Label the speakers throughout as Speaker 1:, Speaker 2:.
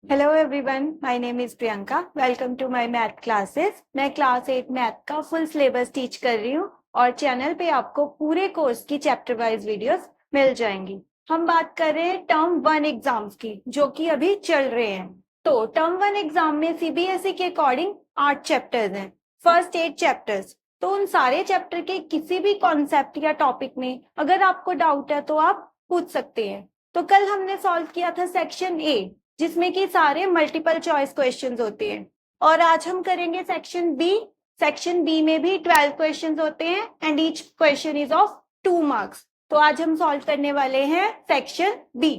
Speaker 1: Hello everyone, my name is Priyanka. Welcome to my math classes. मैं class 8 math का full syllabus teach कर रही हूँ और चैनल पे आपको पूरे कोर्स की चैप्टर वाइज वीडियोस मिल जाएंगी। हम बात कर रहे हैं टर्म 1 एग्जाम्स की, जो कि अभी चल रहे हैं। तो टर्म 1 एग्जाम में सीबीएसई के अकॉर्डिंग 8 चैप्टर्स हैं, फर्स्ट 8 चैप्टर्स। तो उन सारे चैप्टर के किसी भी कॉन्सेप्ट या टॉपिक में अगर आपको डाउट है तो आप पूछ सकते हैं। तो कल हमने सॉल्व किया था सेक्शन ए, जिसमें कि सारे मल्टीपल चॉइस क्वेश्चंस होते हैं, और आज हम करेंगे सेक्शन बी। सेक्शन बी में भी 12 क्वेश्चंस होते हैं and each question is of 2 marks. तो आज हम सॉल्व करने वाले हैं सेक्शन बी।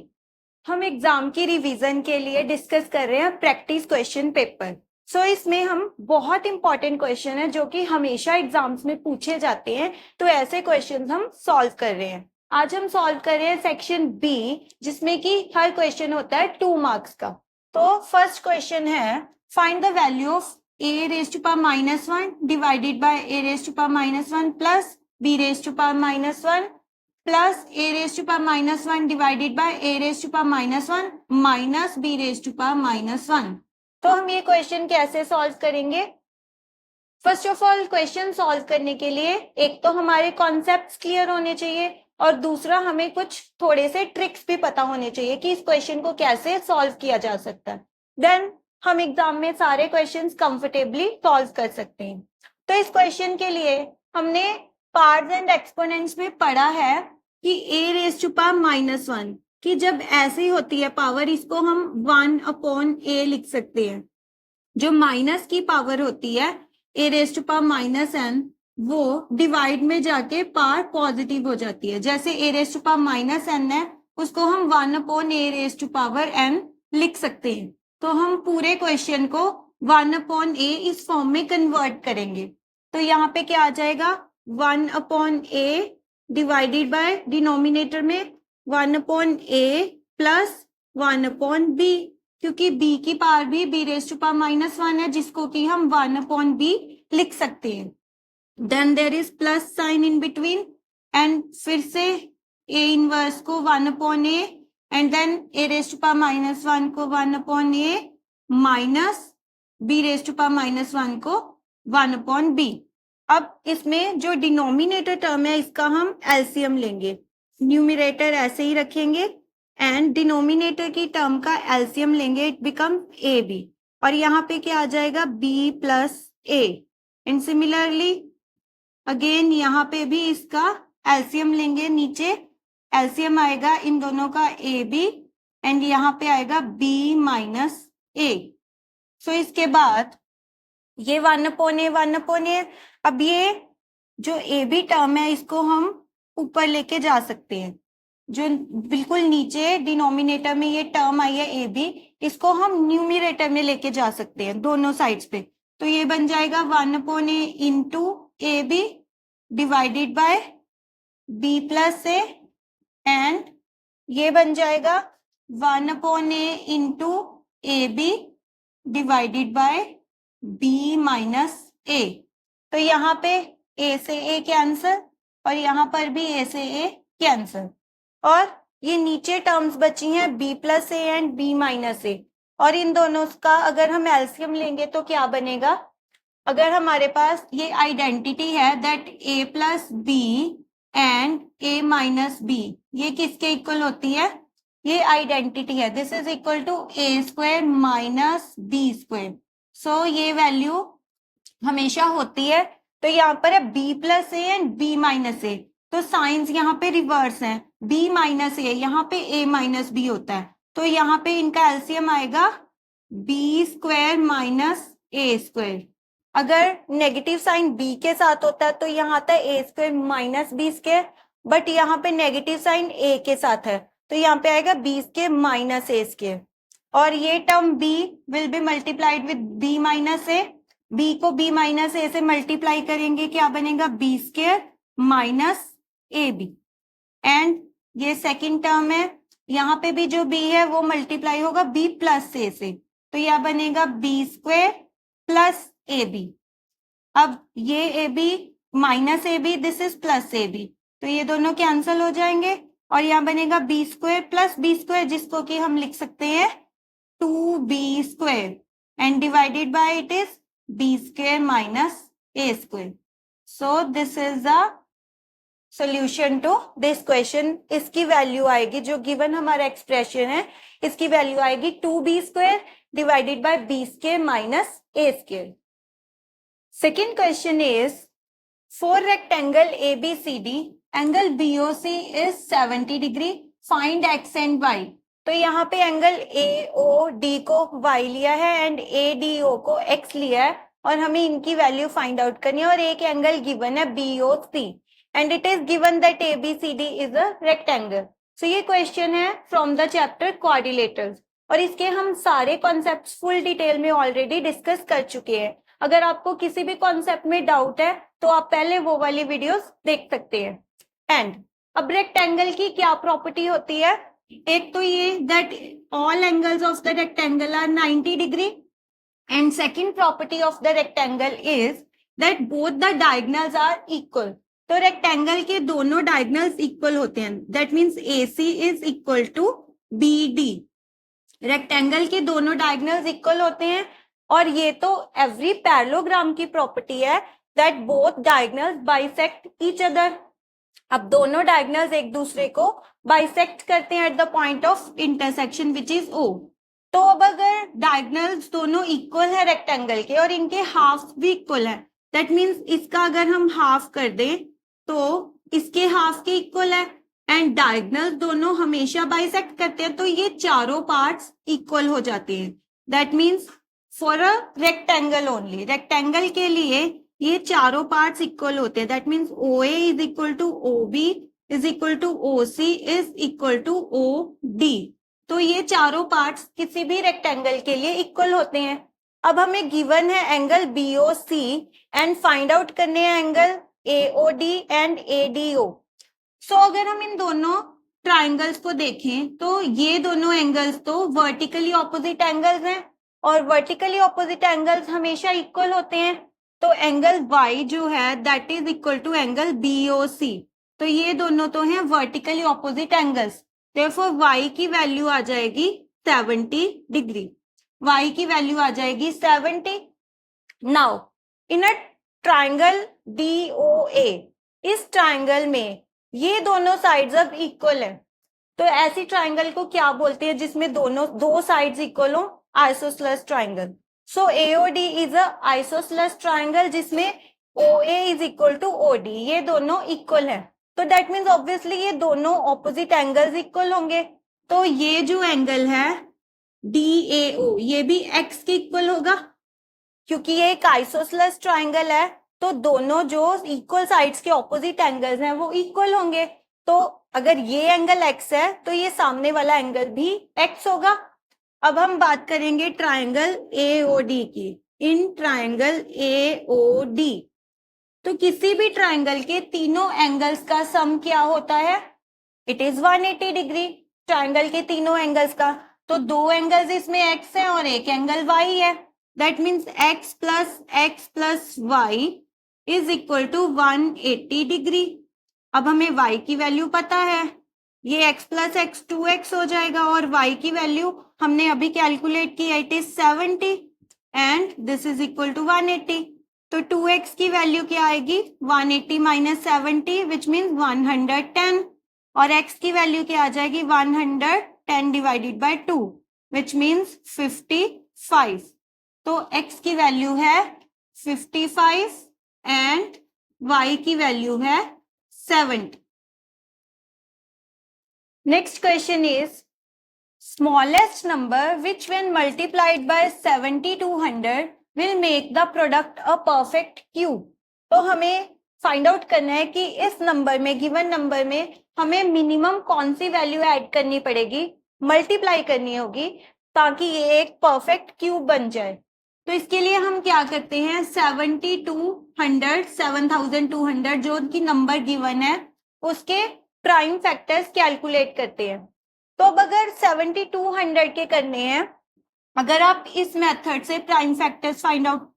Speaker 1: हम एग्जाम की रिवीजन के लिए डिस्कस कर रहे हैं प्रैक्टिस क्वेश्चन पेपर। सो इसमें हम बहुत इंपॉर्टेंट क्वेश्चन है जो कि हमेशा एग्जाम्स में पूछे जाते हैं, तो ऐसे क्वेश्चन हम सॉल्व कर रहे हैं। आज हम सॉल्व कर रहे हैं सेक्शन बी, जिसमें कि हर क्वेश्चन होता है 2 मार्क्स का। तो फर्स्ट क्वेश्चन है, find the value of a raise to power -1 divided by a raise to power -1 plus b raise to power -1 plus a raise to power -1 divided by a raise to power -1 minus b raise to power -1। तो हम ये question कैसे solve करेंगे? First of all, question solve करने के लिए एक तो हमारे कॉन्सेप्ट्स क्लियर होने चाहिए और दूसरा हमें कुछ थोड़े से ट्रिक्स भी पता होने चाहिए कि इस क्वेश्चन को कैसे सॉल्व किया जा सकता है। देन हम एग्जाम में सारे क्वेश्चंस कंफर्टेबली सॉल्व कर सकते हैं। तो इस क्वेश्चन के लिए हमने पार्ट्स एंड एक्सपोनेंट्स में पढ़ा है कि a रेज टू पावर -1 की जब ऐसी होती है पावर, इसको हम 1/a लिख सकते हैं। जो माइनस की पावर होती है a raise to power -n, वो डिवाइड में जाके पावर पॉजिटिव हो जाती है। जैसे a raise to power -n है, उसको हम 1/a raise to power n लिख सकते हैं। तो हम पूरे क्वेश्चन को 1/a इस फॉर्म में कन्वर्ट करेंगे। तो यहाँ पे क्या आ जाएगा, 1/a डिवाइडेड बाय डिनोमिनेटर में 1/a प्लस 1/b, क्योंकि b की पावर भी b रेज टू पावर -1 है, जिसको कि हम 1/b लिख सकते हैं। Then there is plus sign in between and फिर से a इनवर्स को 1/a and then a raise to power -1 को 1/a minus b raise to power -1 को 1/b। अब इसमें जो डिनोमिनेटर टर्म है, इसका हम एलसीएम लेंगे। न्यूमिरेटर ऐसे ही रखेंगे एंड डिनोमिनेटर की टर्म का एलसीएम लेंगे, इट बिकम ए बी, और यहाँ पे क्या आ जाएगा, b plus a। And similarly again यहाँ पे भी इसका एलसीएम लेंगे, नीचे एलसीएम आएगा इन दोनों का ए बी एंड यहाँ पे आएगा b माइनस a। सो इसके बाद ये 1/a अब ये जो ए बी टर्म है, इसको हम ऊपर लेके जा सकते हैं। जो बिल्कुल नीचे डिनोमिनेटर में ये टर्म आई है ए बी, इसको हम न्यूमिनेटर में लेके जा सकते हैं दोनों साइड्स पे। तो ये बन जाएगा 1/a into A B divided by b plus a, and ये बन जाएगा 1/a into A B divided by b minus a। तो यहाँ पे a से a कैंसल और यहाँ पर भी a से a कैंसल, और ये नीचे टर्म्स बची हैं b plus a and b minus a, और इन दोनों का अगर हम एलसीएम लेंगे तो क्या बनेगा, अगर हमारे पास ये आइडेंटिटी है that a plus b and a minus b, ये किसके इक्वल होती है, ये आइडेंटिटी है, this is equal to a square minus b square. So ये वैल्यू हमेशा होती है। तो यहाँ पर है b plus a and b minus a, तो साइंस यहाँ पे रिवर्स है, b माइनस a यहाँ पे a माइनस b होता है। तो यहाँ पे इनका एलसीएम आएगा b square minus a square. अगर नेगेटिव साइन b के साथ होता है तो यहाँ आता है a square minus b square, but यहाँ पे नेगेटिव साइन a के साथ है तो यहाँ पे आएगा b square minus a square, और ये term b will be multiplied with b minus a। b को b माइनस a से मल्टीप्लाई करेंगे, क्या बनेगा, b square minus a b, and ये सेकंड टर्म है, यहाँ पे भी जो b है वो मल्टीप्लाई होगा b प्लस a से, तो यह बनेगा b square plus a b. अब ये a b minus a b, this is plus a b, तो ये दोनों कैंसिल हो जाएंगे और यहाँ बनेगा b square plus b square, जिसको कि हम लिख सकते हैं 2 b square and divided by it is b square minus a square. So this is the solution to this question. इसकी वैल्यू आएगी, जो गिवन हमारा एक्सप्रेशन है, इसकी वैल्यू आएगी 2b square divided by b square minus a square. Second question is, for rectangle ABCD, angle BOC is 70 degree. Find x and y. तो यहाँ पे एंगल AOD को y लिया है एंड ADO को x लिया है और हमें इनकी वैल्यू फाइंड आउट करनी है. और एक एंगल गिवन है BOC and it is given that ABCD is a rectangle. So ये क्वेश्चन है फ्रॉम द चैप्टर क्वाड्रिलेटरल्स और इसके हम सारे कॉन्सेप्ट्स फुल डिटेल में ऑलरेडी डिस्कस कर चुके हैं. अगर आपको किसी भी कॉन्सेप्ट में डाउट है तो आप पहले वो वाली वीडियोस देख सकते हैं. एंड अब रेक्टेंगल की क्या प्रॉपर्टी होती है? एक तो ये that all angles of the rectangle are 90 degree and second property of the rectangle is that both the diagonals are equal. तो रेक्टेंगल के दोनों डायगोनल्स इक्वल होते हैं. That means AC is equal to BD. Rectangle के दोनों diagonals equal होते हैं और ये तो एवरी पैरेललोग्राम की प्रॉपर्टी है that both diagonals bisect each other. अब दोनों डायगोनल्स एक दूसरे को बाइसेक्ट करते हैं at the point of intersection which is O. तो अब अगर डायगोनल्स दोनों इक्वल है रेक्टेंगल के और इनके हाफ भी इक्वल है, दैट मीन्स इसका अगर हम हाफ कर दें तो इसके हाफ के इक्वल है एंड डायगोनल्स दोनों हमेशा बाइसेक्ट करते हैं तो ये चारों पार्ट्स इक्वल हो जाते हैं. That means for a rectangle only, rectangle के लिए ये चारों पार्ट्स इक्वल होते हैं. That means OA is equal to OB is equal to OC is equal to OD. तो ये चारों पार्ट्स किसी भी रेक्टेंगल के लिए इक्वल होते हैं. अब हमें गिवन है angle BOC and find out करने हैं एंगल AOD एंड ADO. सो अगर हम इन दोनों ट्राइंगल्स को देखें तो ये दोनों एंगल्स तो वर्टिकली ऑपोजिट एंगल्स हैं और वर्टिकली ऑपोजिट एंगल्स हमेशा इक्वल होते हैं. तो एंगल Y जो है that is equal to angle BOC. तो ये दोनों तो हैं vertically opposite angles. Therefore Y की वैल्यू आ जाएगी 70 डिग्री. Y की वैल्यू आ जाएगी 70. Now in a triangle DOA, इस ट्राइंगल में ये दोनों साइड्स अब इक्वल है. तो ऐसी ट्राइंगल को क्या बोलते हैं जिसमें दोनों दो साइड्स इक्वल हो? Isosceles triangle. So AOD is a isosceles triangle जिसमें OA is equal to OD. ये दोनों इक्वल है तो दैट मीन्स ऑब्वियसली ये दोनों ऑपोजिट एंगल्स इक्वल होंगे. तो ये जो एंगल है DAO ये भी x के इक्वल होगा क्योंकि ये एक आइसोसेलेस ट्राइंगल है. तो दोनों जो इक्वल साइड्स के ऑपोजिट एंगल्स हैं वो इक्वल होंगे. तो अगर ये एंगल x है तो ये सामने वाला एंगल भी x होगा. अब हम बात करेंगे ट्राइंगल AOD की. इन ट्राइंगल AOD तो किसी भी ट्राइंगल के तीनों एंगल्स का सम क्या होता है? It is 180 degree. ट्राइंगल के तीनों एंगल्स का तो दो एंगल्स इसमें x है और एक एंगल y है. That means x plus y is equal to 180 degree. अब हमें y की वैल्यू पता है, ये x प्लस x 2x हो जाएगा और y की वैल्यू हमने अभी कैलकुलेट की, it is 70 and this is equal to 180. तो 2x की वैल्यू क्या आएगी? 180 माइनस 70 विच मीन्स 110 और x की वैल्यू क्या आ जाएगी? 110 डिवाइडेड बाय 2 विच मीन्स 55. तो x की वैल्यू है 55 एंड y की वैल्यू है 70. Next question is smallest number which when multiplied by 70 to 100 will make the product a perfect cube. तो हमें फाइंड आउट करना है कि इस नंबर में, गिवन नंबर में हमें मिनिमम कौन सी वैल्यू ऐड करनी पड़ेगी, मल्टीप्लाई करनी होगी ताकि ये एक परफेक्ट क्यूब बन जाए. तो इसके लिए हम क्या करते हैं, 70 to 100, 7200 जो उनकी नंबर गिवन है उसके प्राइम फैक्टर्स कैलकुलेट करते हैं. तो अब अगर 70 to 100 के करने हैं, अगर आप इस मेथड से प्राइम फैक्टर्स फाइंड आउट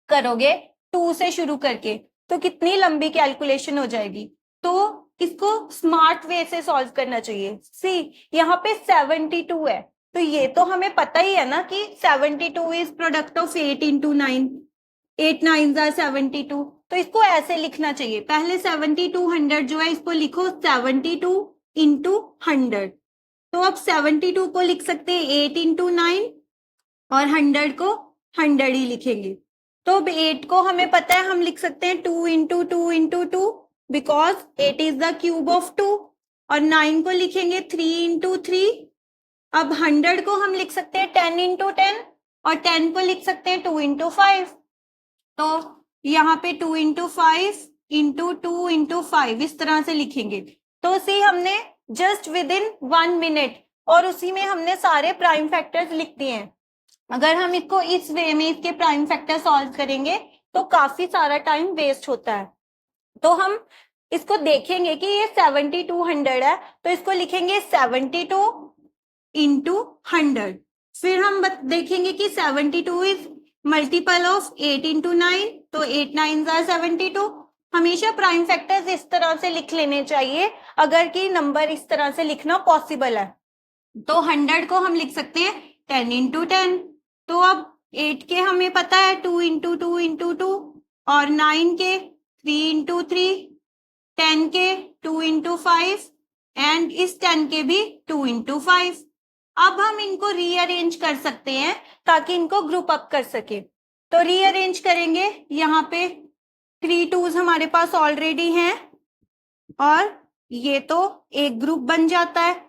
Speaker 1: करोगे 2 से शुरू करके तो कितनी लंबी कैलकुलेशन हो जाएगी. तो इसको स्मार्ट वे से सॉल्व करना चाहिए. सी यहाँ पे 72 है तो ये तो हमें पता ही है ना कि 72 is product of 8 into 9, 8 9 are 72। तो इसको ऐसे लिखना चाहिए, पहले 72 100 जो है इसको लिखो 72 इंटू 100। तो अब 72 को लिख सकते हैं 8 इंटू 9 और 100 को 100 ही लिखेंगे। तो अब 8 को हमें पता है, हम लिख सकते हैं 2 into 2 into 2 because 8 is the cube of 2। और 9 को लिखेंगे 3 इंटू 3। अब 100 को हम लिख सकते हैं 10 इंटू 10 और 10 को लिख सकते हैं 2 इंटू 5। तो यहाँ पे 2 इंटू 5 इंटू 2 इंटू 5 इस तरह से लिखेंगे। तो सी हमने जस्ट विद इन 1 मिनट और उसी में हमने सारे प्राइम फैक्टर्स लिख दिए हैं। अगर हम इसको इस वे में इसके प्राइम फैक्टर सॉल्व करेंगे तो काफी सारा टाइम वेस्ट होता है। तो हम इसको देखेंगे कि ये 7200 है, तो इसको लिखेंगे 72 इंटू 100। फिर हम देखेंगे कि 72 इज मल्टीपल ऑफ 8 इंटू 9, तो 8 9 are 72। हमेशा प्राइम फैक्टर्स इस तरह से लिख लेने चाहिए अगर कि नंबर इस तरह से लिखना पॉसिबल है। तो 100 को हम लिख सकते हैं 10 इंटू 10। तो अब 8 के हमें पता है 2 इंटू 2 इंटू 2 और 9 के 3 इंटू 3, 10 के 2 इंटू 5 एंड इस 10 के भी 2 इंटू 5। अब हम इनको रीअरेंज कर सकते हैं ताकि इनको ग्रुप अप कर सके। तो रीअरेंज करेंगे, यहाँ पे 3 2s हमारे पास ऑलरेडी हैं और ये तो एक ग्रुप बन जाता है।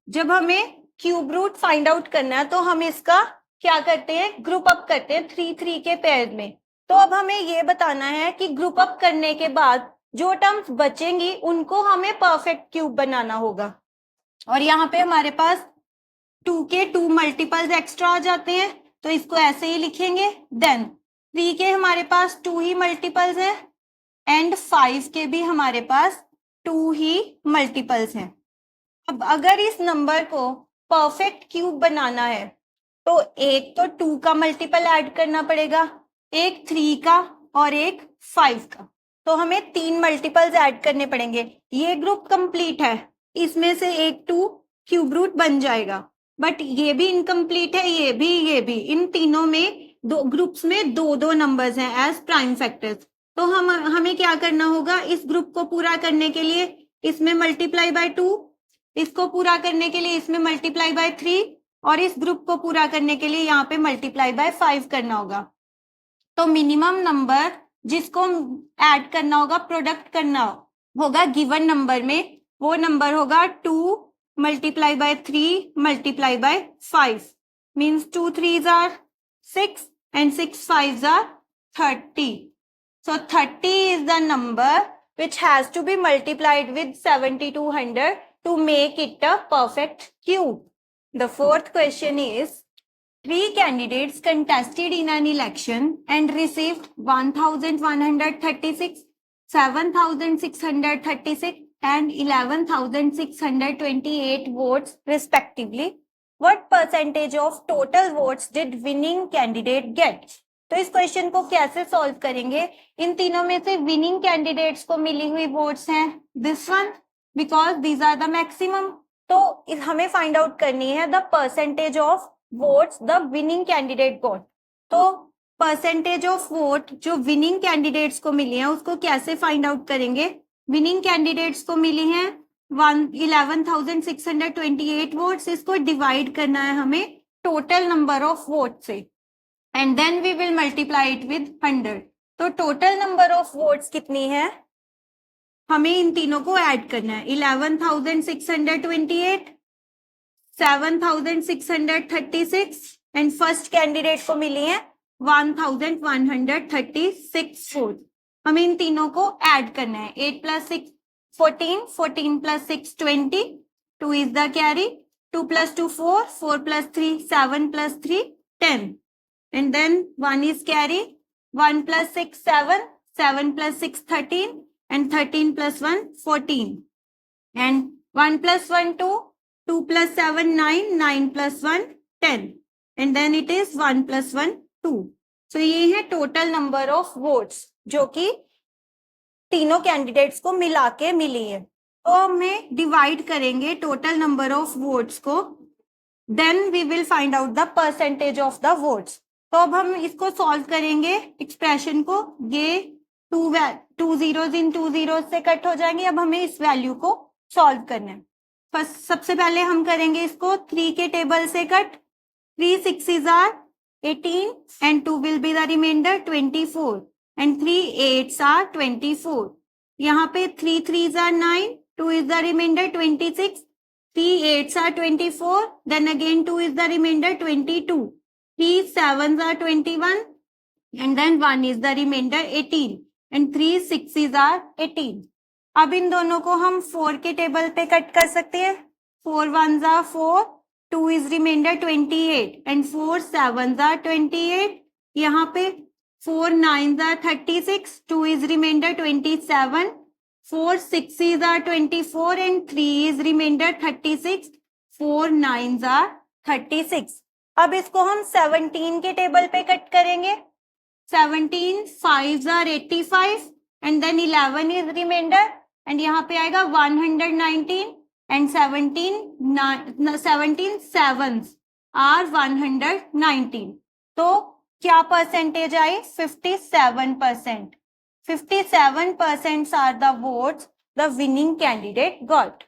Speaker 1: जब हमें क्यूब रूट फाइंड आउट करना है तो हम इसका क्या करते हैं, ग्रुप अप करते हैं 3 3 के पेयर में। तो अब हमें ये बताना है कि ग्रुप अप करने के बाद जो टर्म्स बचेंगी उनको हमें परफेक्ट क्यूब बनाना होगा। और यहाँ पे हमारे पास 2 के 2 मल्टीपल्स एक्स्ट्रा आ जाते हैं, तो इसको ऐसे ही लिखेंगे। देन 3 के हमारे पास 2 ही मल्टीपल्स हैं एंड 5 के भी हमारे पास 2 ही मल्टीपल्स हैं। अब अगर इस नंबर को परफेक्ट क्यूब बनाना है तो एक तो 2 का मल्टीपल ऐड करना पड़ेगा, एक 3 का और एक 5 का। तो हमें 3 मल्टीपल्स ऐड करने पड़ेंगे। ये ग्रुप कंप्लीट है, इसमें से एक 2 क्यूब रूट बन जाएगा, बट ये भी इनकम्प्लीट है, ये भी। इन तीनों में दो ग्रुप्स में 2 नंबर्स हैं एज प्राइम फैक्टर्स। तो हमें क्या करना होगा, इस ग्रुप को पूरा करने के लिए इसमें मल्टीप्लाई बाय 2, इसको पूरा करने के लिए इसमें मल्टीप्लाई बाय 3 और इस ग्रुप को पूरा करने के लिए यहाँ पे मल्टीप्लाई बाय 5 करना होगा। तो मिनिमम नंबर जिसको ऐड करना होगा, प्रोडक्ट करना होगा गिवन नंबर में, वो नंबर होगा 2 multiply by 3 multiply by 5 means 2 3s are 6 and 6 5s are 30. So 30 is the number which has to be multiplied with 7200 to make it a perfect cube. The fourth question is, 3 candidates contested in an election and received 1136, 7636 and 11628 votes respectively. What percentage of total votes did winning candidate get? तो इस question को कैसे solve करेंगे, इन तीनों में से winning candidates को मिली हुई वोट्स हैं this one because these are the maximum. तो हमें फाइंड आउट करनी है the percentage of votes the winning candidate got. तो परसेंटेज ऑफ वोट जो विनिंग कैंडिडेट्स को मिली है उसको कैसे फाइंड आउट करेंगे। विनिंग कैंडिडेट्स को मिली हैं 11,628 वोट्स, इसको डिवाइड करना है हमें टोटल नंबर ऑफ वोट से and then we will multiply it with 100। तो टोटल नंबर ऑफ वोट्स कितनी है, हमें इन तीनों को ऐड करना है। 11,628, 7,636 एंड फर्स्ट कैंडिडेट को मिली है 1,136 वोट। हमें इन तीनों को ऐड करना है। 8 + 6 14, 14 + 6 20, 2 is the carry, 2 + 2 4, 4 + 3 7 + 3 10 and then 1 is carry, 1 + 6 7, 7 + 6 13 and 13 + 1 14 and 1 + 1 2, 2 + 7 9, 9 + 1 10 and then it is 1 + 1 2। So ये है टोटल नंबर ऑफ वोट्स जो कि तीनों कैंडिडेट्स को मिला के मिली है। तो हमें डिवाइड करेंगे टोटल नंबर ऑफ वोट्स को then we will find out the percentage of the votes. तो अब हम इसको सॉल्व करेंगे एक्सप्रेशन को, ये टू जीरोज इन टू जीरोज से कट हो जाएंगे। अब हमें इस वैल्यू को सॉल्व करना है। फर्स्ट सबसे पहले हम करेंगे इसको 3 के टेबल से cut. 3 6s are 18 and 2 will be the remainder 24 and 3 8s are 24. यहाँ पे 3 3s are 9, 2 is the remainder 26, 3 8s are 24, then again 2 is the remainder 22, 3 7s are 21 and then 1 is the remainder 18 and 3 6s are 18. अब इन दोनों को हम 4 के table पे cut कर सकते हैं। 4 1s are 4, 2 is remainder 28 and 4 7s are 28. यहाँ पे 4 9s are 36, 2 is remainder 27, 4 6s are 24 and 3 is remainder 36, 4 9s are 36. अब इसको हम 17 के टेबल पे कट करेंगे। 17 5s are 85 and then 11 is remainder and यहाँ पे आएगा 119 and 17 sevens are 119. तो क्या percentage I? 57%. 57% are the votes the winning candidate got.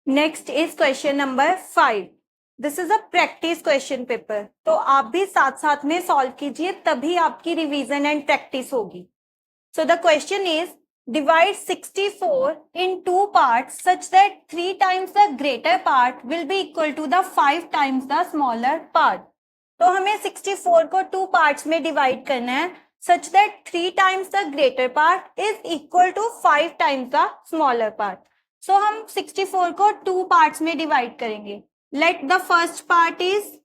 Speaker 1: Next is question number 5. This is a practice question paper, तो आप भी साथ साथ में सॉल्व कीजिए, तभी आपकी रिवीजन एंड प्रैक्टिस होगी। So the question is divide 64 in 2 parts such that 3 times the greater part will be equal to the 5 times the smaller part. तो हमें 64 को 2 पार्ट्स में डिवाइड करना है such that 3 times the greater part is equal to 5 times the smaller part. So हम 64 को 2 parts में divide करेंगे। Let the first part is,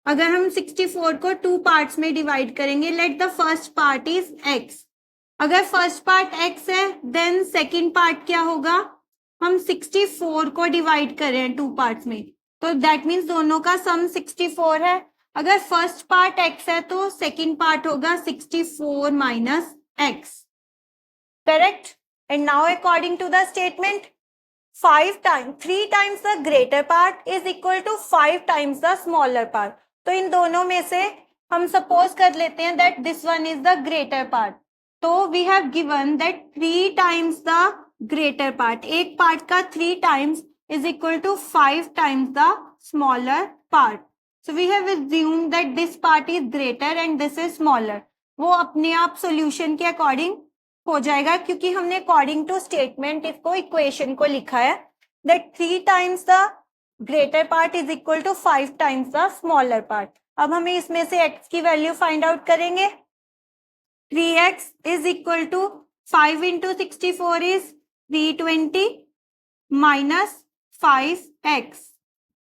Speaker 1: अगर हम 64 को 2 पार्ट्स में डिवाइड करेंगे, let the first part is x। अगर फर्स्ट पार्ट x है देन सेकंड पार्ट क्या होगा? हम 64 को डिवाइड कर रहे हैं 2 पार्ट्स में, तो दैट मीन्स दोनों का सम 64 है। अगर फर्स्ट पार्ट x है तो सेकंड पार्ट होगा 64 minus x। Correct? And now according to the statement 3 times the greater part is equal to 5 times the smaller part. तो इन दोनों में से हम सपोज कर लेते हैं that this one is the greater part. तो we have given that 3 times the greater part, एक part का 3 times is equal to 5 times the smaller part. So we have assumed that this part is greater and this is smaller. वो अपने आप solution के according हो जाएगा, क्योंकि हमने अकॉर्डिंग टू स्टेटमेंट इसको इक्वेशन को लिखा है that 3 times the greater part is equal to 5 times the smaller part. अब हमें इसमें से x की वैल्यू फाइंड आउट करेंगे। 3x is equal to 5 into 64 is 320 minus 5x।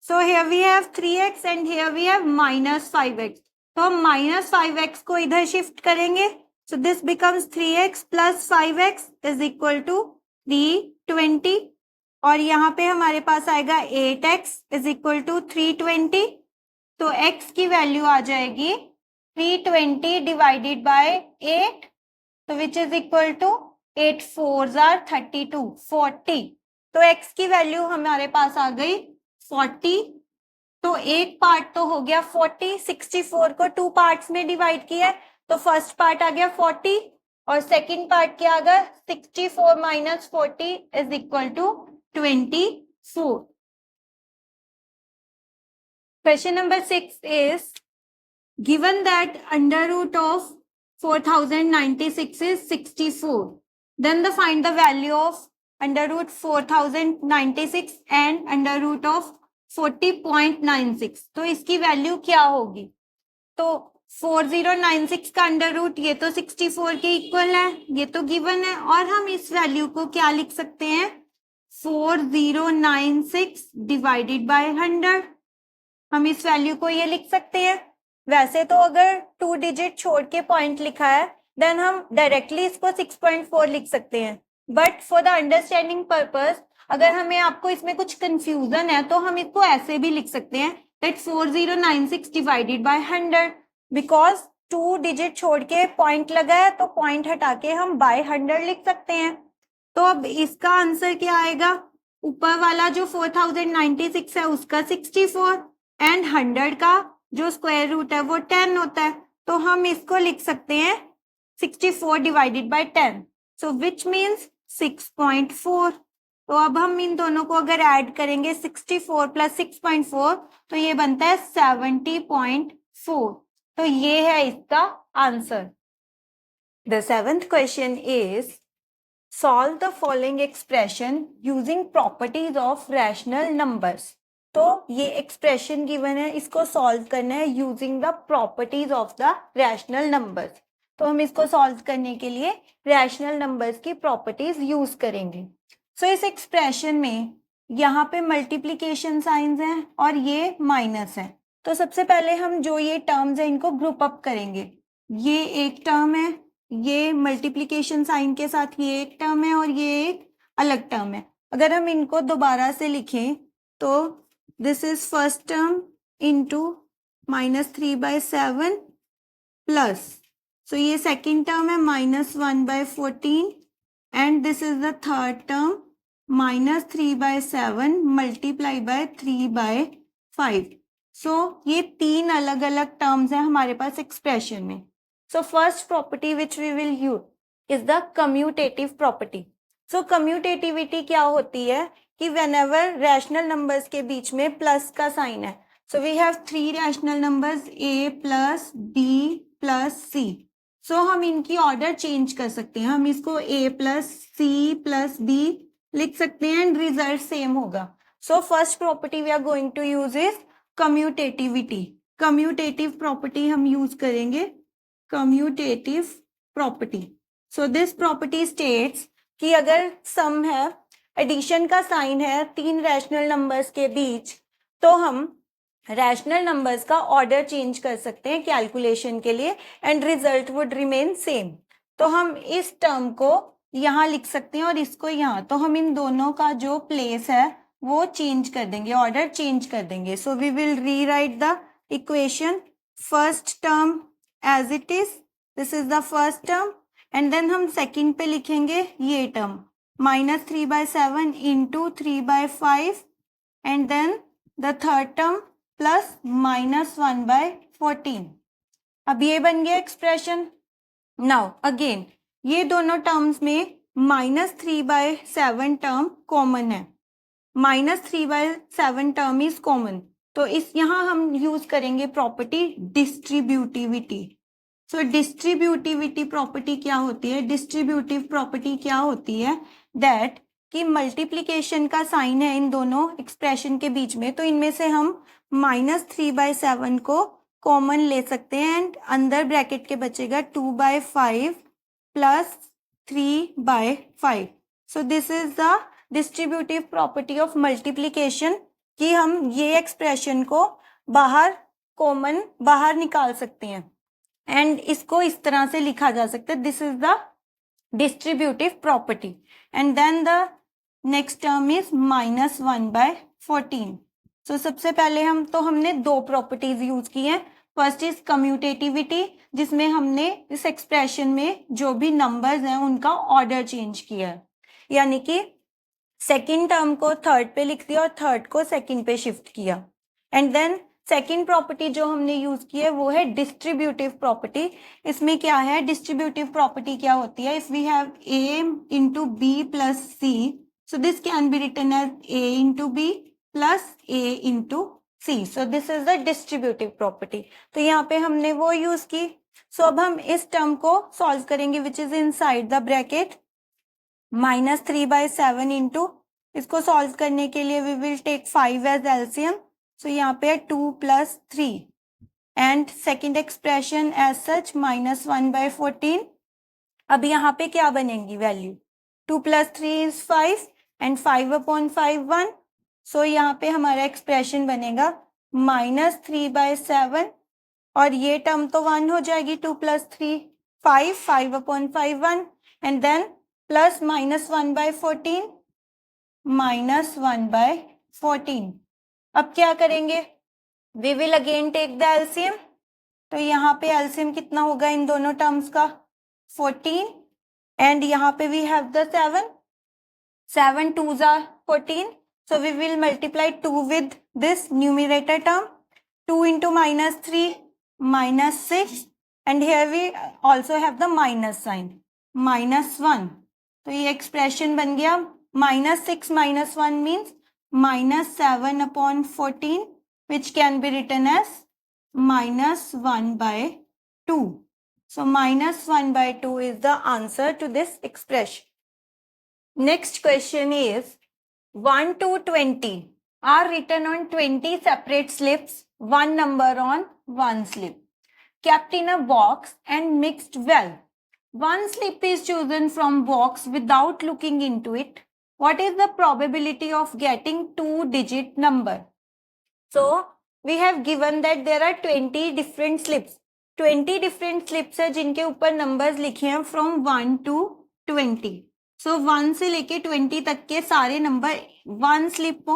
Speaker 1: So here we have 3x and here we have minus 5x। तो हम minus 5x को इधर शिफ्ट करेंगे। So this becomes 3x plus 5x is equal to 320 और यहाँ पे हमारे पास आएगा 8x is equal to 320। तो x की वैल्यू आ जाएगी 320 divided by 8, तो which is equal to 8 4s are 32, 40। तो x की वैल्यू हमारे पास आ गई 40। तो एक पार्ट तो हो गया 40, 64 को 2 पार्ट्स में डिवाइड किया है, तो फर्स्ट पार्ट आ गया 40 और सेकंड पार्ट क्या आ गया 64 minus 40 is equal to 24। Question number 6 is given that under root of 4096 is 64, then the find the value of under root 4096 and under root of 40.96। तो इसकी वैल्यू क्या होगी? तो 4096 का अंडर रूट ये तो 64 के इक्वल है, ये तो गिवन है, और हम इस वैल्यू को क्या लिख सकते हैं? 4096 डिवाइडेड बाय 100। हम इस वैल्यू को ये लिख सकते हैं। वैसे तो अगर 2 डिजिट छोड़ के पॉइंट लिखा है देन हम डायरेक्टली इसको 6.4 लिख सकते हैं, but for the understanding purpose अगर हमें आपको इसमें कुछ कंफ्यूजन है तो हम इसको ऐसे भी लिख सकते हैं that 4096 divided by 100, because 2 digit छोड़ के पॉइंट लगा है तो पॉइंट हटा के हम बाय 100 लिख सकते हैं। तो अब इसका आंसर क्या आएगा? ऊपर वाला जो 4096 है उसका 64 एंड 100 का जो स्क्वायर रूट है वो 10 होता है, तो हम इसको लिख सकते हैं 64 divided by 10, so which means 6.4। तो अब हम इन दोनों को अगर ऐड करेंगे 64 प्लस 6.4 तो ये बनता है 70.4। तो ये है इसका answer. The 7th question is solve the following expression using properties of rational numbers. तो ये एक्सप्रेशन गिवन है, इसको सॉल्व करना है using the properties of the rational numbers. तो हम इसको सॉल्व करने के लिए रैशनल नंबर्स की प्रॉपर्टीज यूज करेंगे। सो इस एक्सप्रेशन में यहाँ पे मल्टीप्लीकेशन साइंस हैं और ये माइनस है। तो सबसे पहले हम जो ये टर्म्स हैं इनको ग्रुप अप करेंगे। ये एक टर्म है, ये मल्टीप्लीकेशन साइन के साथ ये एक टर्म है और ये एक अलग टर्म है। अगर हम इनको दोबारा से लिखें तो this is first term into -3/7 plus, so ये सेकेंड टर्म है -1/14 and this is the third term -3/7 multiply by 3/5। So ये तीन अलग अलग टर्म्स हैं हमारे पास एक्सप्रेशन में। So first property which we will use is the commutative property. So commutativity क्या होती है कि व्हेनेवर रैशनल नंबर्स के बीच में प्लस का साइन है, so we have 3 rational numbers a plus b plus c। So हम इनकी ऑर्डर चेंज कर सकते हैं, हम इसको a plus c plus b लिख सकते हैं एंड रिजल्ट सेम होगा। So first property we are going to use is commutativity. Commutative property हम यूज करेंगे, commutative property. So this property states कि अगर सम है, एडिशन का साइन है 3 रैशनल नंबर्स के बीच, तो हम रैशनल नंबर्स का ऑर्डर चेंज कर सकते हैं कैलकुलेशन के लिए and result would remain same. तो हम इस टर्म को यहाँ लिख सकते हैं और इसको यहाँ, तो हम इन दोनों का जो प्लेस है वो चेंज कर देंगे, ऑर्डर चेंज कर देंगे। So we will rewrite the equation, first term as it is, this is the first term and then हम सेकेंड पे लिखेंगे ये term -3/7 into 3/5 and then the third term plus -1/14। अब ये बन गया एक्सप्रेशन। नाउ अगेन ये दोनों टर्म्स में -3/7 टर्म कॉमन है, -3/7 टर्म इज कॉमन, तो इस यहाँ हम यूज करेंगे प्रॉपर्टी डिस्ट्रीब्यूटिविटी। सो डिस्ट्रीब्यूटिविटी प्रॉपर्टी क्या होती है, डिस्ट्रीब्यूटिव प्रॉपर्टी क्या होती है, दैट कि मल्टीप्लीकेशन का साइन है इन दोनों एक्सप्रेशन के बीच में, तो इनमें से हम -3/7 को कॉमन ले सकते हैं एंड अंदर ब्रैकेट के बचेगा 2/5 plus 3/5। So this is the distributive property of multiplication कि हम ये एक्सप्रेशन को बाहर कॉमन बाहर निकाल सकते हैं एंड इसको इस तरह से लिखा जा सकता है, this is the distributive property. And then the next term is -1/14। सो सबसे पहले हमने दो प्रॉपर्टीज यूज की हैं। फर्स्ट इज कम्यूटेटिविटी, जिसमें हमने इस एक्सप्रेशन में जो भी नंबर्स हैं उनका ऑर्डर चेंज किया है, यानी कि सेकेंड टर्म को थर्ड पे लिख दिया और थर्ड को सेकेंड पे शिफ्ट किया। एंड देन सेकेंड प्रॉपर्टी जो हमने यूज की है वो है डिस्ट्रीब्यूटिव प्रॉपर्टी। इसमें क्या है, डिस्ट्रीब्यूटिव प्रॉपर्टी क्या होती है, if we have a into b plus c, so this can be written as a into b plus a into c. So this is the distributive property. तो यहाँ पे हमने वो यूज की। सो अब हम इस टर्म को सॉल्व करेंगे which is inside the bracket -3/7 into, इसको सॉल्व करने के लिए we will take 5 as LCM. So यहाँ पे 2 + 3 and second expression as such -1/14। अब यहाँ पे क्या बनेंगी वैल्यू, 2 + 3 इज 5 एंड 5/5 1। सो यहाँ पे हमारा एक्सप्रेशन बनेगा -3/7 और ये टर्म तो 1 हो जाएगी, 2 + 3 5, 5/5 1 एंड देन प्लस -1/14 -1/14। अब क्या करेंगे, we will again take the LCM. तो यहाँ पे एलसीएम कितना होगा इन दोनों टर्म्स का, 14 एंड यहाँ पे we have the 7 2s are 14. So we will multiply 2 with this numerator term. 2 into minus 3, minus 6. And here we also have the minus sign, minus 1. तो ये expression बन गया minus 6 minus 1 means minus 7 upon 14, which can be written as minus 1 by 2. So minus 1 by 2 is the answer to this expression. Next question is 1 to 20 are written on 20 separate slips, one number on one slip, kept in a box and mixed well. One slip is chosen from box without looking into it. What is the probability of getting 2-digit number? So we have given that there are 20 different slips. 20 different slips है जिनके ऊपर numbers लिखे हैं from 1 to 20. So 1 से लेके 20 तक के सारे नंबर वन स्लिप हो,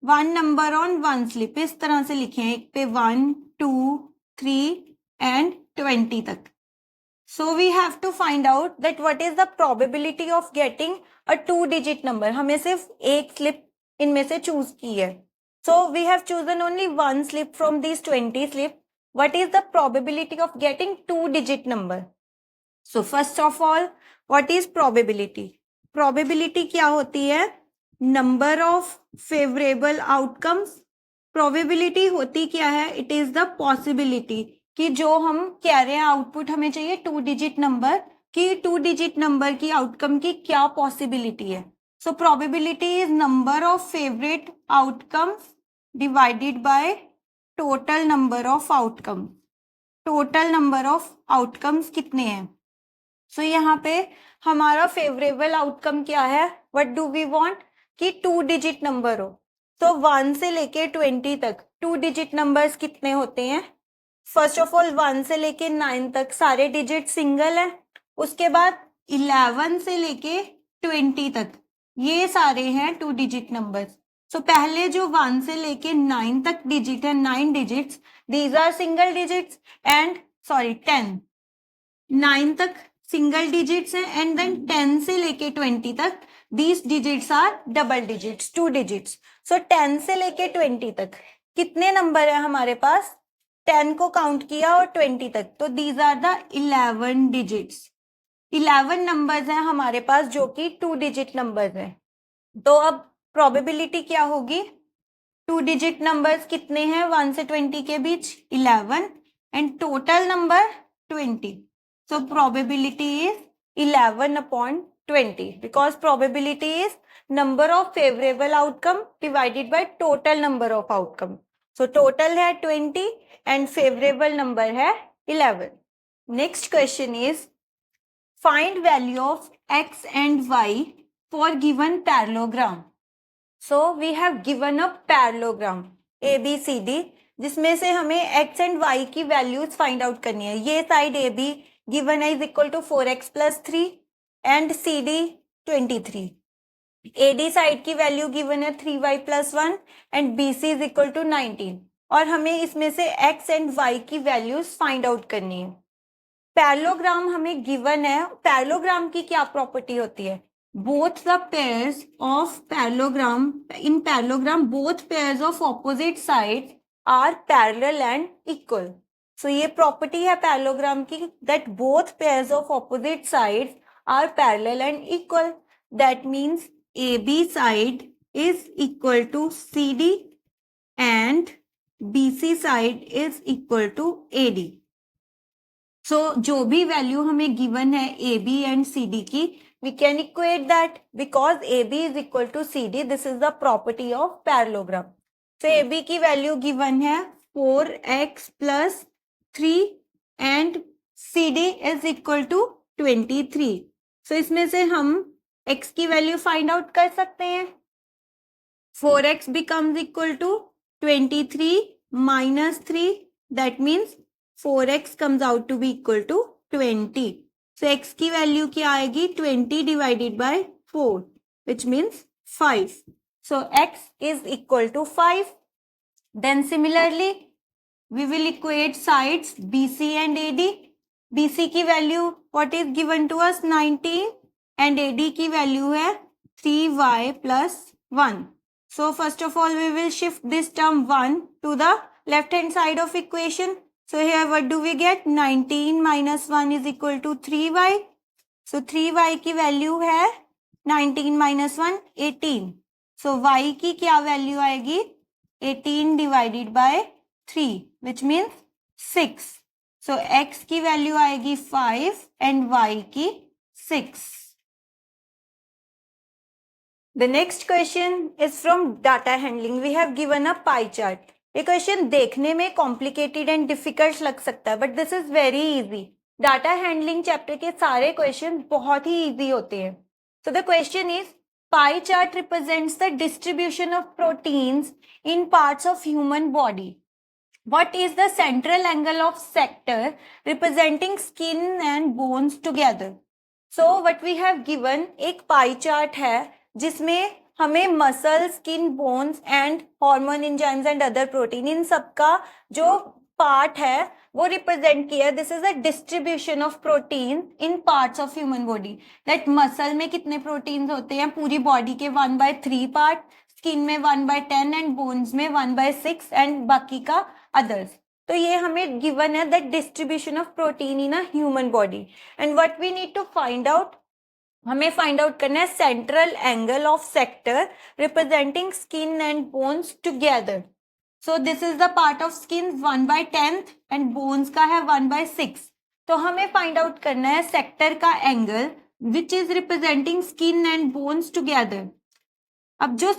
Speaker 1: one number on one slip, इस तरह से लिखे हैं, एक पे 1, 2, 3 and 20 तक. So we have to find out that what is the probability of getting a 2-digit number. हमें सिर्फ एक स्लिप इनमें से चूज की है. So we have chosen only one slip from these 20 slips. What is the probability of getting 2-digit number? So first of all, what is probability? Probability क्या होती है? Number of favorable outcomes. Probability होती क्या है? It is the possibility कि जो हम कह रहे हैं आउटपुट हमें चाहिए 2-digit नंबर, कि 2-digit नंबर की आउटकम की क्या पॉसिबिलिटी है. So probability is number of favourite outcomes divided by total number of outcome. Total number of outcomes कितने हैं? सो यहाँ पे हमारा फेवरेबल आउटकम क्या है? What do we want? कि 2-digit नंबर हो. तो 1 से लेके 20 तक 2-digit नंबर्स कितने होते हैं? फर्स्ट ऑफ ऑल 1 से लेके 9 तक सारे डिजिट सिंगल है. उसके बाद 11 से लेके 20 तक ये सारे हैं 2-digit नंबर्स. सो पहले जो 1 से लेके 9 तक डिजिट है, 9 digits, these are single digits. And 10 9 तक सिंगल डिजिट्स है, एंड देन 10 से लेके 20 तक these digits are double digits, 2 digits. So 10 से लेके 20 तक कितने नंबर है हमारे पास? 10 को काउंट किया और 20 तक, तो these are the 11 digits. 11 numbers हैं हमारे पास जो कि 2-digit नंबर्स हैं. तो अब प्रोबेबिलिटी क्या होगी? 2-digit नंबर्स कितने हैं 1 से 20 के बीच? 11 and total number 20. So probability is 11 upon 20 because probability is number of favorable outcome divided by total number of outcome. So total है 20 and favorable number है 11. Next question is find value of x and y for given parallelogram. So we have given a parallelogram ABCD जिसमें से हमें x and y की values find out करनी है. ये side AB given है is equal to 4x plus 3 and CD 23. AD side की value given है 3y plus 1 and BC is equal to 19. और हमें इसमें से x and y की वैल्यूज फाइंड आउट करनी है. पैरेललोग्राम हमें गिवन है. पैरेललोग्राम की क्या प्रॉपर्टी होती है? Both the pairs of parallelogram, in parallelogram both pairs of opposite sides are parallel and equal. So ये प्रॉपर्टी है पैरेललोग्राम की that both pairs of opposite sides are parallel and equal. That means AB side is equal to CD and BC side is equal to AD. So जो भी value हमें given है AB and CD की, we can equate that because AB is equal to CD. This is the property of parallelogram. So AB की value given है 4x plus 3 and CD is equal to 23. So इसमें से हम x की value find out कर सकते हैं. 4x becomes equal to 23 minus 3. That means 4x comes out to be equal to 20. So x की वैल्यू क्या आएगी? 20 divided by 4, which means 5. So x is equal to 5. Then similarly, we will equate sides BC and AD. BC की value what is given to us? 19. And AD की value है 3y plus 1. So first of all, we will shift this term 1 to the left hand side of equation. So here what do we get? 19 minus 1 is equal to 3y. So 3y की value है 19 minus 1 18. So y की क्या value आएगी? 18 divided by 3 which means 6. So x की value आएगी 5 and y की 6. The next question is from data handling. We have given a pie chart. ये question देखने में कॉम्प्लिकेटेड एंड डिफिकल्ट लग सकता है but this is very easy. Data handling chapter के सारे क्वेश्चन बहुत ही इजी होते हैं. सो the question is pie chart represents the distribution of proteins in parts of human body. What is the central angle of sector representing skin and bones together? So what we have given एक pie chart है जिसमें हमें muscle, skin, bones and hormone, enzymes and other protein, इन सबका जो part है वो represent किया. This is the distribution of protein in parts of human body. That muscle में कितने प्रोटीन्स होते हैं? पूरी बॉडी के 1/3 पार्ट, स्किन में 1/10 एंड बोन्स में 1/6 एंड बाकी का अदर्स. तो ये हमें गिवन है that distribution of protein in a human body. And what we need to find out, हमें फाइंड आउट करना है central angle of sector representing skin and bones together. So this is the part of skin 1/10 and bones का है 1/6. तो हमें find out करना है sector का angle which is representing skin and bones together. अब जो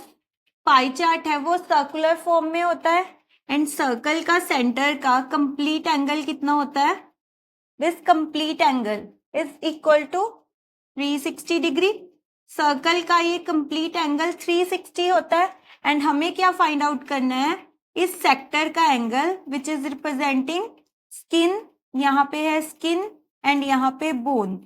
Speaker 1: पाई चार्ट है वो सर्कुलर फॉर्म में होता है एंड सर्कल का सेंटर का कंप्लीट एंगल कितना होता है? This complete angle is equal to 360 degree. Circle का ये कंप्लीट एंगल 360 होता है एंड हमें क्या फाइंड आउट करना है? इस सेक्टर का angle which is representing skin, यहाँ पे है स्किन एंड यहाँ पे बोन.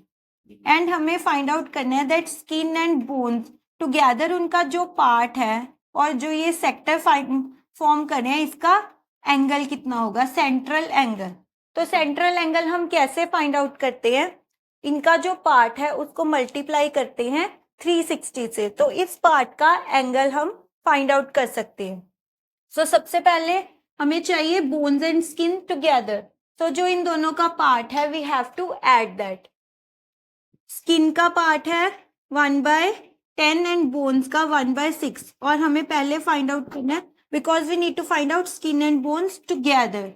Speaker 1: एंड हमें फाइंड आउट करना है that skin and bones together उनका जो पार्ट है और जो ये सेक्टर फॉर्म कर रहे हैं इसका एंगल कितना होगा? Central angle. तो सेंट्रल एंगल हम कैसे फाइंड आउट करते हैं? इनका जो पार्ट है उसको मल्टीप्लाई करते हैं 360 से, तो इस पार्ट का एंगल हम फाइंड आउट कर सकते हैं. सो सबसे पहले हमें चाहिए बोन्स एंड स्किन टुगेदर. तो जो इन दोनों का पार्ट है we have to add that. Skin का पार्ट है 1/10 एंड बोन्स का 1/6 और हमें पहले फाइंड आउट करना है because we need to find out skin and bones together.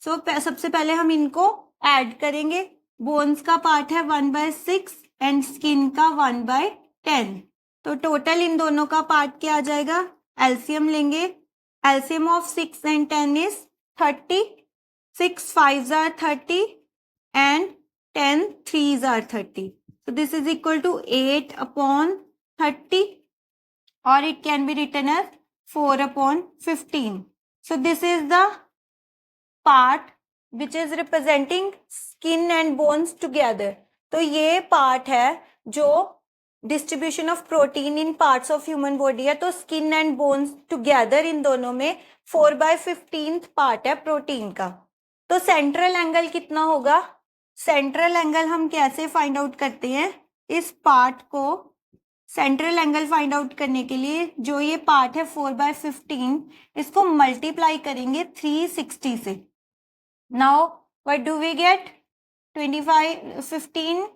Speaker 1: So सबसे पहले हम इनको ऐड करेंगे. बोन्स का पार्ट है 1/6 एंड स्किन का 1/10. तो टोटल इन दोनों का पार्ट क्या आ जाएगा? एलसीएम लेंगे. LCM of 6 and 10 is 30. 6 5s are 30 and 10 3s are 30. So this is equal to 8/30 or it can be written as 4/15. So this is the part which is representing skin and bones together. तो ये part है जो distribution of protein in parts of human body है. तो skin and bones together in दोनों में 4/15 part है protein का. तो सेंट्रल एंगल कितना होगा? सेंट्रल एंगल हम कैसे फाइंड आउट करते हैं? इस पार्ट को सेंट्रल एंगल फाइंड आउट करने के लिए जो ये पार्ट है 4/15 इसको मल्टीप्लाई करेंगे 360 से. Now what do we get? 25 15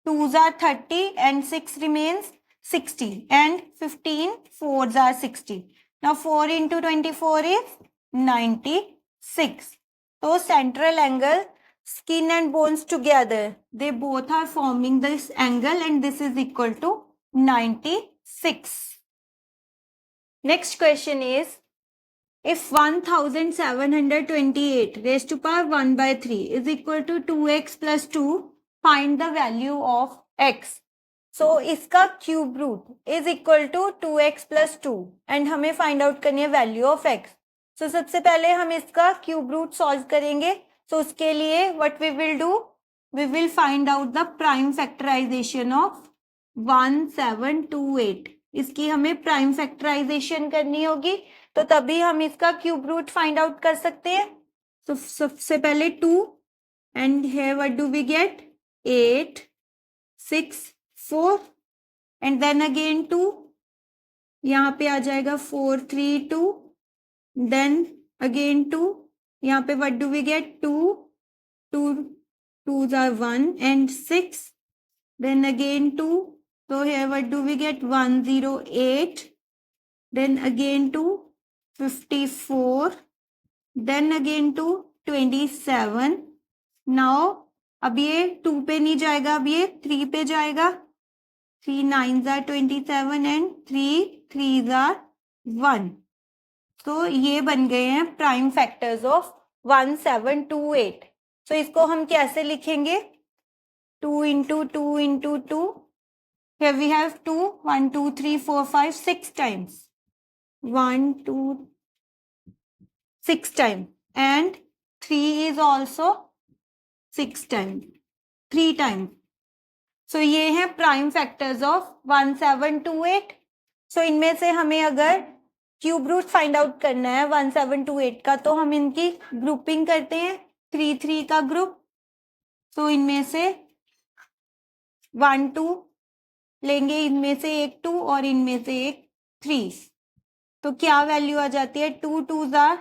Speaker 1: 2s are 30 and 6 remains 60 and 15 4s are 60. Now 4 into 24 is 96. So central angle skin and bones together they both are forming this angle and this is equal to 96. Next question is if 1728 raised to power 1/3 is equal to 2x plus 2 find the value of x. So इसका cube root is equal to 2x plus 2 and हमें find out करनी है value of x. सो सबसे पहले हम इसका cube root solve करेंगे. So उसके लिए what we will do, we will find out the prime factorisation of 1728. इसकी हमें प्राइम फैक्टराइजेशन करनी होगी तो तभी हम इसका क्यूब रूट फाइंड आउट कर सकते हैं. तो सबसे पहले 2 and here what do we get? 8 6 4 and then again 2 यहाँ पे आ जाएगा 4 3 2, देन अगेन 2, यहाँ पे what do we get 2 2 2s are 1 and 6, then again 2, so here what do we get 108, then again 2 54, then again 2 27. now अब ये 2 पे नहीं जाएगा, अब ये 3 पे जाएगा, 3 9s are 27 and 3 3s are 1. तो ये बन गए हैं प्राइम फैक्टर्स ऑफ 1728. तो इसको हम कैसे लिखेंगे? 2 into 2 into 2. Here we have 2, 1 2 3 4 5 6 times. 1 2 6 times, and 3 is also 6 times, 3 times. So ये है प्राइम फैक्टर्स ऑफ 1728. सो इनमें से हमें अगर क्यूब रूट फाइंड आउट करना है 1728 का, तो हम इनकी ग्रुपिंग करते हैं 3 3 का ग्रुप. तो इनमें से 1 2 लेंगे, इनमें से एक 2 और इनमें से एक 3. तो क्या वैल्यू आ जाती है? 2 2s are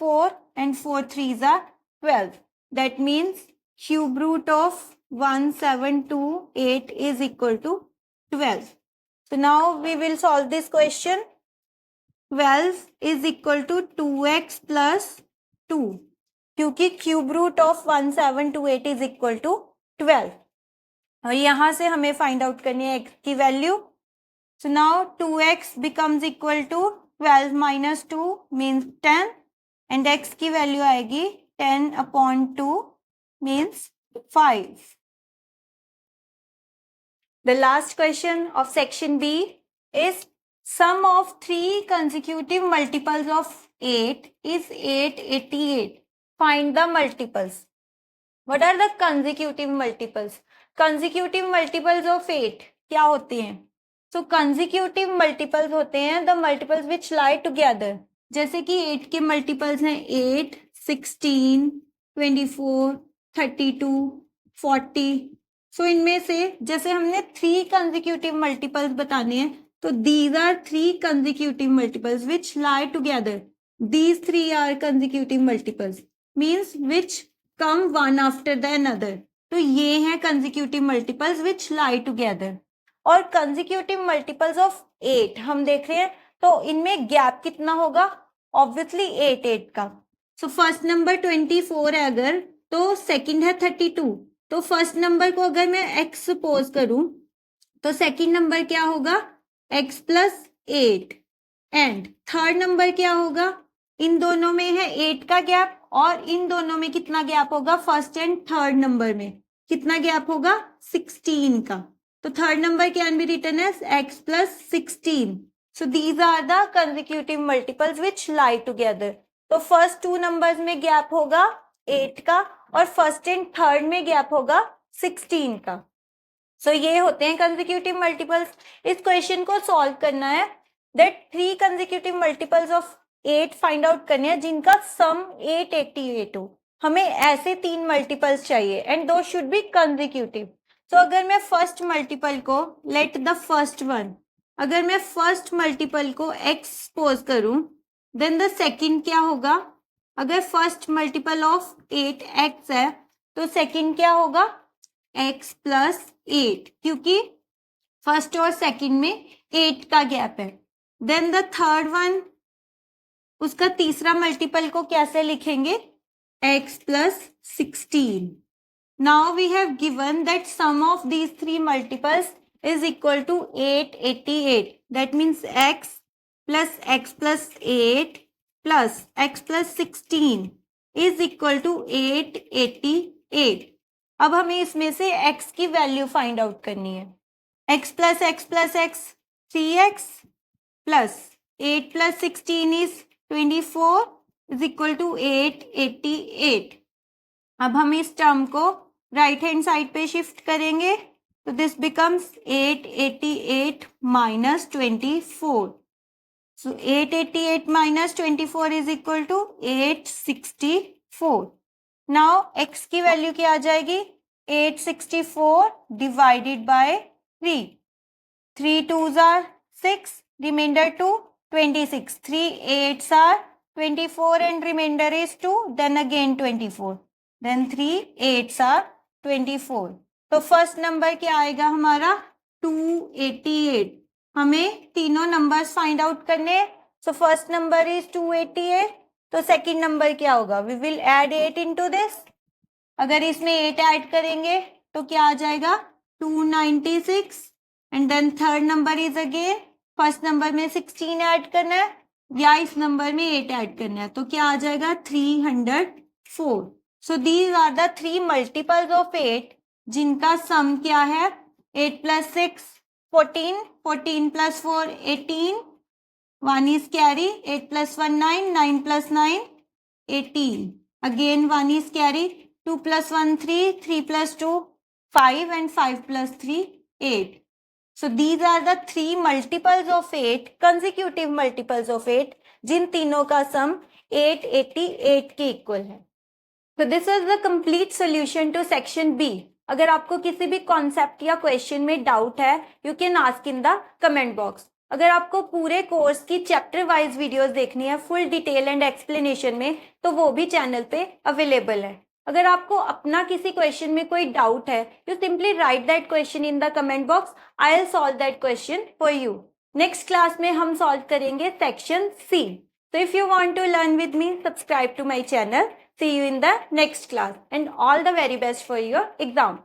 Speaker 1: 4 and 4 3s are 12. That means cube root of 1728 is equal to 12. So now we will solve this question. 12 is equal to 2x plus 2, क्योंकि cube root of 1728 is equal to 12. और यहां से हमें find out करनी है x की value. So now 2x becomes equal to 12 minus 2 means 10, and x की value आएगी 10/2 means 5. The last question of section B is sum of 3 consecutive multiples of 8 is 888. Find the multiples. What are the consecutive multiples? Consecutive multiples of 8 क्या होती हैं? So consecutive multiples होते हैं the multiples which lie together. जैसे कि 8 के multiples हैं 8, 16, 24, 32, 40. सो इनमें से जैसे हमने 3 कंसेक्यूटिव मल्टीपल्स बताने हैं, तो these are 3 consecutive multiples which lie together. These 3 are consecutive multiples means which come one after the another. तो ये हैं consecutive multiples which lie together. और कंसेक्यूटिव मल्टीपल्स ऑफ 8 हम देख रहे हैं, तो इनमें गैप कितना होगा? ऑब्वियसली 8 8 का. सो फर्स्ट नंबर 24 है अगर, तो सेकंड है 32. तो फर्स्ट नंबर को अगर मैं x सपोज करूं, तो सेकंड नंबर क्या होगा? x plus 8. And third number क्या होगा? इन दोनों में है 8 का गैप, और इन दोनों में कितना गैप होगा? फर्स्ट एंड थर्ड नंबर में कितना गैप होगा? 16 का. तो third number can be written as x plus 16. So these are the consecutive multiples which lie together. तो फर्स्ट 2 नंबर्स में गैप होगा 8 का, और फर्स्ट एंड थर्ड में गैप होगा 16 का. सो ये होते हैं कंसेक्यूटिव मल्टीपल्स. इस क्वेश्चन को सॉल्व करना है that 3 consecutive multiples of 8 find out करने हैं जिनका सम 888 हो. हमें ऐसे 3 मल्टीपल्स चाहिए एंड दो शुड बी कंसेक्यूटिव. तो अगर मैं फर्स्ट मल्टीपल को, लेट द फर्स्ट वन, अगर मैं फर्स्ट मल्टीपल को x सपोज करूं, देन द सेकंड क्या होगा? अगर फर्स्ट मल्टीपल ऑफ 8x है, तो सेकंड क्या होगा? x प्लस 8, क्योंकि फर्स्ट और सेकंड में 8 का गैप है. देन द थर्ड वन, उसका तीसरा मल्टीपल को कैसे लिखेंगे? x plus 16. Now we have given that sum of these 3 multiples is equal to 888. That means x plus 8 plus x plus 16 is equal to 888. अब हमें इसमें से x की वैल्यू फाइंड आउट करनी है. x plus x 3x plus 8 plus 16 is 24 is equal to 888. अब हम इस टर्म को राइट हैंड साइड पे शिफ्ट करेंगे, तो this becomes 888 minus 24. So 888 minus 24 is equal to 864. Now x की वैल्यू क्या आ जाएगी? 864 divided by 3. 3 2s are 6
Speaker 2: remainder 2, 26. 3 8s are 24 and remainder is 2, then again 24. Then 3 8s are 24. तो first number क्या आएगा हमारा 288. हमें तीनों नंबर्स फाइंड आउट करने हैं. So first number is 288. तो सेकंड नंबर क्या होगा? We will add 8 into this. अगर इसमें 8 ऐड करेंगे तो क्या आ जाएगा 296. And then third number is again first number में 16 ऐड करना है या इस नंबर में 8 ऐड करना है, तो क्या आ जाएगा 304. So these are the 3 multiples of 8 जिनका सम क्या है 8 plus 6 14, 14 plus 4 18, 1 is carry, 8 plus 1 9, 9 plus 9 18. Again 1 is carry, 2 plus 1 3, 3 plus 2 5 and 5 plus 3 8. So these are the 3 multiples of 8, consecutive multiples of 8 जिन तीनों का सम 888 के इक्वल है. So this is the complete solution to section B. अगर आपको किसी भी concept या question में डाउट है you can ask in the comment box. अगर आपको पूरे कोर्स की चैप्टर वाइज वीडियोस देखनी है फुल डिटेल एंड एक्सप्लेनेशन में तो वो भी चैनल पे अवेलेबल है. अगर आपको अपना किसी क्वेश्चन में कोई डाउट है you simply write that question in the comment box. I will solve that question for you. Next class में हम सॉल्व करेंगे section C. So if you want to learn with me, subscribe to my channel. See you in the next class and all the very best for your exam.